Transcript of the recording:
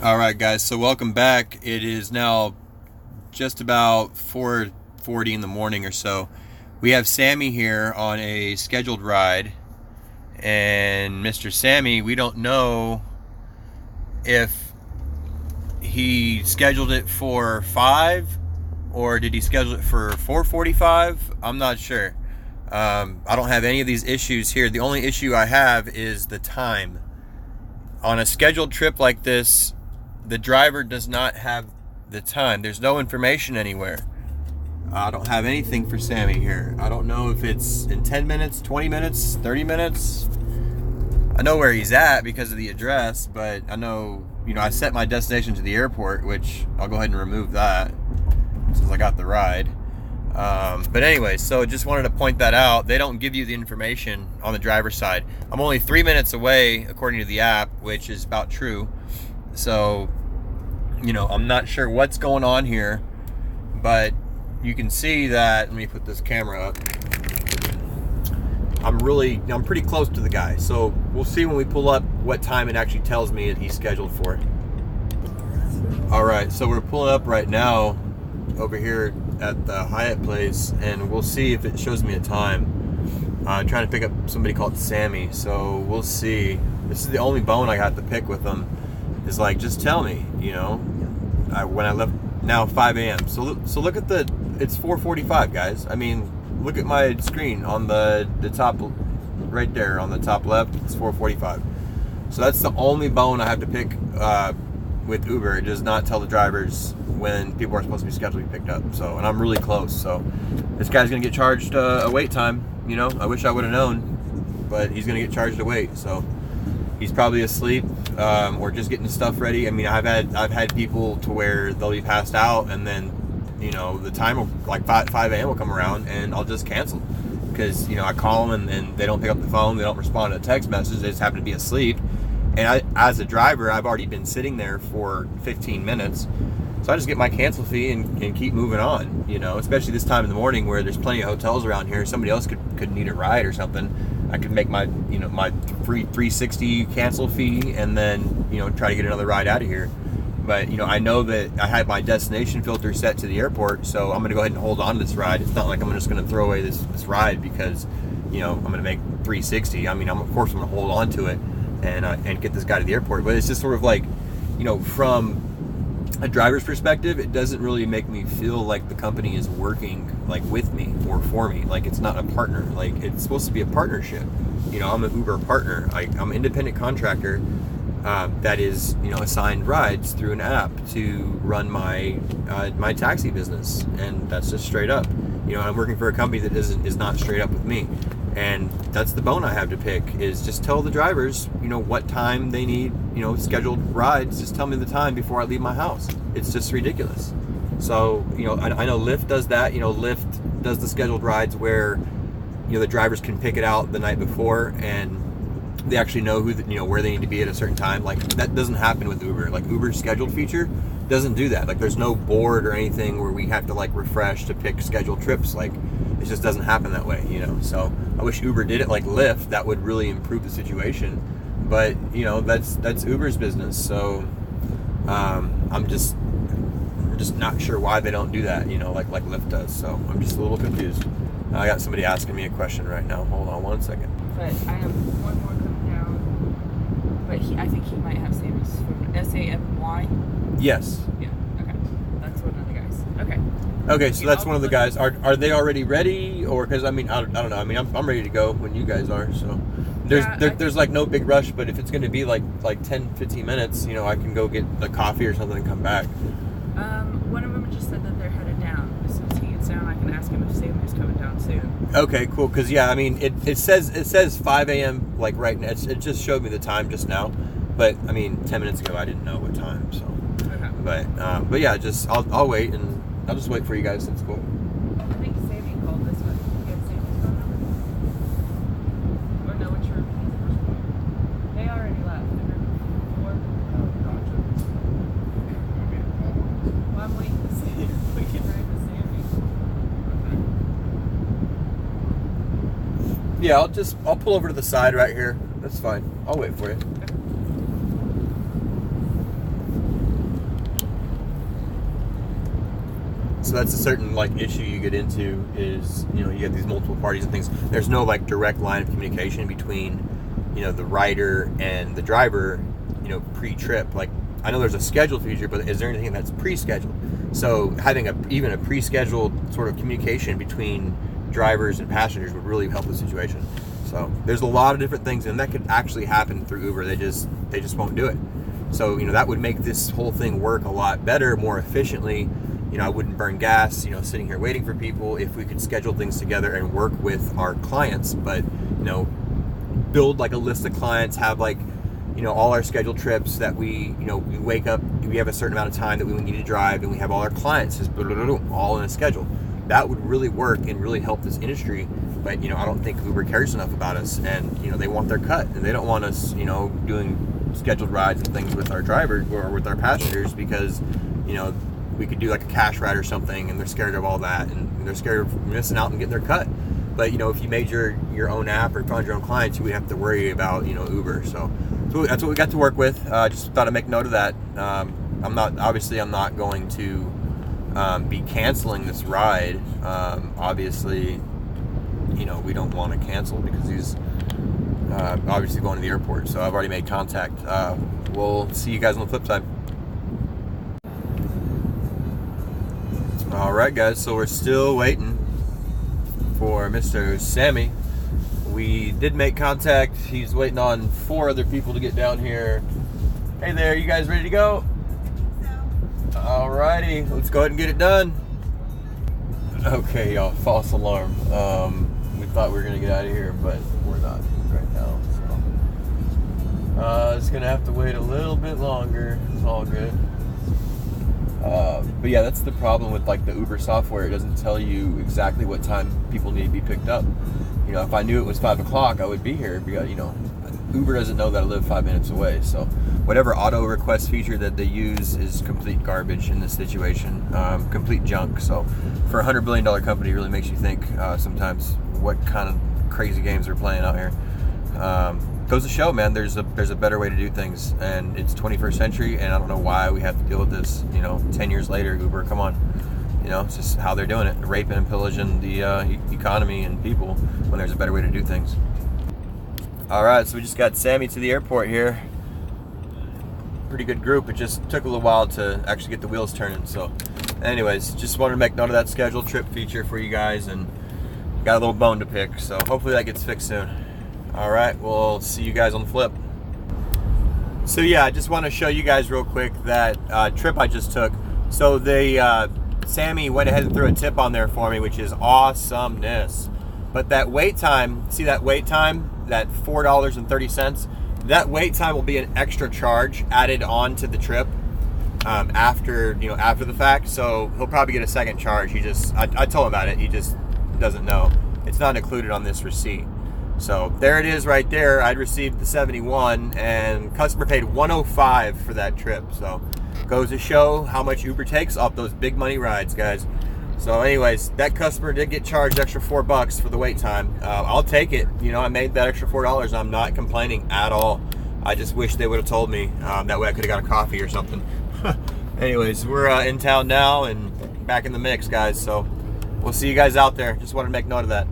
All right, guys. So welcome back. It is now just about 4:40 in the morning or so. We have Sammy here on a scheduled ride, and Mr. Sammy, we don't know if he scheduled it for 5 or did he schedule it for 4:45. I'm not sure. I don't have any of these issues here. The only issue I have is the time. On a scheduled trip like this, the driver does not have the time. There's no information anywhere. I don't have anything for Sammy here. I don't know if it's in 10 minutes, 20 minutes, 30 minutes. I know where he's at because of the address, but I know, I set my destination to the airport, which I'll go ahead and remove that since I got the ride. But anyway, so just wanted to point that out. They don't give you the information on the driver's side. I'm only 3 minutes away, according to the app, which is about true. So, I'm not sure what's going on here, but you can see that. Let me put this camera up. I'm pretty close to the guy. So we'll see when we pull up what time it actually tells me that he's scheduled for. All right, so we're pulling up right now over here at the Hyatt place, and we'll see if it shows me a time. I'm trying to pick up somebody called Sammy, so we'll see. This is the only bone I got to pick with them. Is like, just tell me, when I left, now 5 a.m. So look at it's 4:45, guys. I mean, look at my screen on the top, right there on the top left. It's 4:45. So that's the only bone I have to pick with Uber. It does not tell the drivers when people are supposed to be scheduled to be picked up. So, and I'm really close. So this guy's gonna get charged a wait time. I wish I would have known, but he's gonna get charged a wait. So he's probably asleep or just getting stuff ready. I mean, I've had people to where they'll be passed out, and then the time will, like 5 a.m. will come around, and I'll just cancel because I call them and they don't pick up the phone, they don't respond to a text message, they just happen to be asleep. And as a driver, I've already been sitting there for 15 minutes, so I just get my cancel fee and keep moving on. Especially this time in the morning where there's plenty of hotels around here. Somebody else could need a ride or something. I could make my my free 360 cancel fee and then try to get another ride out of here. But I know that I had my destination filter set to the airport, so I'm going to go ahead and hold on to this ride. It's not like I'm just going to throw away this ride because I'm going to make 360. I mean, of course I'm going to hold on to it and get this guy to the airport. But it's just sort of like, from a driver's perspective, it doesn't really make me feel like the company is working like with me or for me. Like, it's not a partner. Like, it's supposed to be a partnership. I'm an Uber partner. I'm an independent contractor that is assigned rides through an app to run my my taxi business, and that's just straight up. I'm working for a company that is not straight up with me, and that's the bone I have to pick. Is just tell the drivers what time they need scheduled rides. Just tell me the time before I leave my house. It's just ridiculous. So I know Lyft does that. Lyft does the scheduled rides where the drivers can pick it out the night before, and they actually know where they need to be at a certain time. Like, that doesn't happen with Uber. Like, Uber's scheduled feature doesn't do that. Like, there's no board or anything where we have to like refresh to pick scheduled trips. Like, it just doesn't happen that way. So I wish Uber did it like Lyft. That would really improve the situation. But that's Uber's business. So I'm just not sure why they don't do that. Like Lyft does. So I'm just a little confused. I got somebody asking me a question right now. Hold on one second. But I have one more coming down. But I think he might have Sammy's phone. SAMY? Yes. Yeah, okay. That's one of the guys. Okay. Okay, so that's one of the guys. Are they already ready? Or, because, I mean, I don't know. I mean, I'm ready to go when you guys are. So there's like no big rush, but if it's going to be like 10, 15 minutes, I can go get a coffee or something and come back. One of them just said that they're headed down. As soon as he gets down, I can ask him if Sammy's coming down soon. Okay, cool. Because I mean, it says 5 a.m. like right now. It just showed me the time just now, but I mean, 10 minutes ago I didn't know what time. So, okay. But yeah, I'll wait, and I'll just wait for you guys. That's cool. I think Sammy called this one. You get Sammy's phone number? Or no, what's your first one? They already left. They're before. Oh, gotcha. Well, I'm waiting to see if we can ride with Sammy. Yeah, I'll pull over to the side right here. That's fine. I'll wait for you. So that's a certain like issue you get into is, you know, you get these multiple parties and things. There's no like direct line of communication between, you know, the rider and the driver, you know, pre-trip. Like, I know there's a scheduled feature, but is there anything that's pre-scheduled? So having even a pre-scheduled sort of communication between drivers and passengers would really help the situation. So there's a lot of different things, and that could actually happen through Uber. They just won't do it. So, you know, that would make this whole thing work a lot better, more efficiently. You know, I wouldn't burn gas, you know, sitting here waiting for people if we could schedule things together and work with our clients. But, you know, build like a list of clients, have like, you know, all our scheduled trips that we, you know, we wake up, we have a certain amount of time that we need to drive, and we have all our clients just all in a schedule. That would really work and really help this industry. But, you know, I don't think Uber cares enough about us, and, you know, they want their cut, and they don't want us, you know, doing scheduled rides and things with our drivers or with our passengers, because, you know, we could do like a cash ride or something, and they're scared of all that, and they're scared of missing out and getting their cut. But, you know, if you made your own app or found your own clients, you would have to worry about, you know, Uber. So that's what we got to work with. Just thought I'd make note of that. I'm not going to be canceling this ride. Obviously, you know, we don't want to cancel because he's obviously going to the airport. So I've already made contact. We'll see you guys on the flip side. All right, guys. So we're still waiting for Mr. Sammy. We did make contact. He's waiting on 4 other people to get down here. Hey there, you guys ready to go? Alrighty, let's go ahead and get it done. Okay, y'all, false alarm. We thought we were gonna get out of here, but we're not right now. So it's gonna have to wait a little bit longer. It's all good. But yeah, that's the problem with like the Uber software. It doesn't tell you exactly what time people need to be picked up. You know, if I knew it was 5 o'clock, I would be here, because, you know, Uber doesn't know that I live 5 minutes away. So whatever auto request feature that they use is complete garbage in this situation, complete junk. So for a $100 billion company, it really makes you think sometimes what kind of crazy games they're playing out here. Goes to show, man, there's a better way to do things, and it's 21st century, and I don't know why we have to deal with this, you know, 10 years later. Uber, come on. You know, it's just how they're doing it, raping and pillaging the economy and people, when there's a better way to do things. All right, so we just got Sammy to the airport here. Pretty good group. It just took a little while to actually get the wheels turning. So anyways, just wanted to make note of that scheduled trip feature for you guys, and got a little bone to pick. So hopefully that gets fixed soon. All right, we'll see you guys on the flip. So yeah, I just want to show you guys real quick that trip I just took. So Sammy went ahead and threw a tip on there for me, which is awesomeness. But that wait time, see that wait time, that $4.30, that wait time will be an extra charge added on to the trip after the fact. So he'll probably get a second charge. I told him about it. He just doesn't know. It's not included on this receipt. So there it is right there. I'd received the 71, and customer paid $105 for that trip. So goes to show how much Uber takes off those big money rides, guys. So anyways, that customer did get charged extra $4 for the wait time. I'll take it. You know, I made that extra $4. I'm not complaining at all. I just wish they would have told me. That way I could have got a coffee or something. Anyways, we're in town now and back in the mix, guys. So we'll see you guys out there. Just wanted to make note of that.